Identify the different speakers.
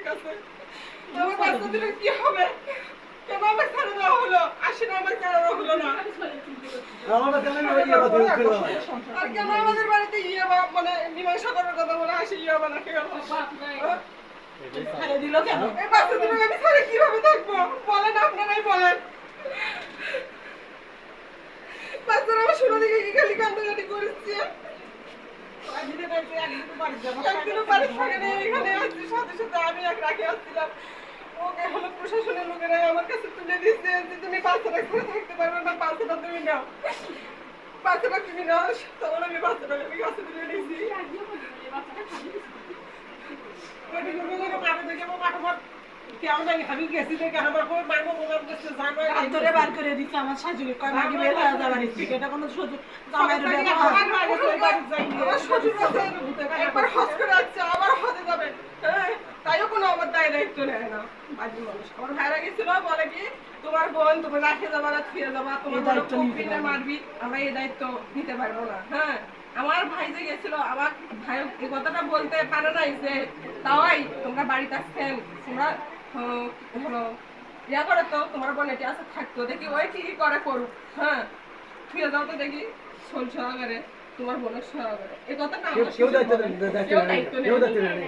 Speaker 1: কাছে। আমার বাচ্চাদের কি হবে? কেন আমার ছেড়ে দেওয়া হলো? আসলে আমার কেন হলো না? আর কেন আমাদের বাড়িতে মানে মীমাংসা করার কথা বলে আসে বানাকে গেল?
Speaker 2: ছেড়ে দিল কেন?
Speaker 1: এই বাচ্চাদের আমি ছেড়ে কিভাবে থাকবো? বলেন, আপনারাই বলেন। বাচ্চারা আমার শুরু থেকে কি খালি কান্দাকাটি করেছে। একদিনও বাড়ি থাকে না, এখানে আসছি সাথে সাথে আমি এক রাখে আসছিলাম। ওকে হলো প্রশাসনের লোকেরাই আমার কাছে তুলে দিচ্ছে যে তুমি বাচ্চাটা করে থাকতে পারবে না, বাচ্চাটা তুমি নাও, বাচ্চাটা তুমি নাও। তখন আমি বাচ্চাটা আমি কাছে তুলে নিয়েছি।
Speaker 2: ধরে বার করে দিচ্ছে আমার শাশুড়ি কয় মাগি বের হয়ে যাবার থেকে এটা কোনো সুযোগ জামাইয়ের ব্যবহার
Speaker 1: একবার হজ করে আসছে আবার হজে যাবে, তাইও কোনো আমার দায় দায়িত্ব নেয় না। বাড়ির মানুষ আমার ভাইরা গেছিল, বলে কি তোমার বোন তুমি রাখে যাবা না ছুঁয়ে যাবা, তোমার দায়িত্ব মারবি, আমরা এই দায়িত্ব নিতে পারবো না। হ্যাঁ, আমার ভাই যে গেছিল, আমার ভাই এই কথাটা বলতে পারে নাই যে তাই তোমরা বাড়িতে আসছেন, তোমরা হলো ইয়া করে তো তোমার বোন এটি আছে থাকতো, দেখি ওই কি করে করুক। হ্যাঁ, ছুঁয়ে যাও তো দেখি শোল সহকারে তোমার বোনের সহকারে, এই কথাটা আমার কেউ দায়িত্ব নেই।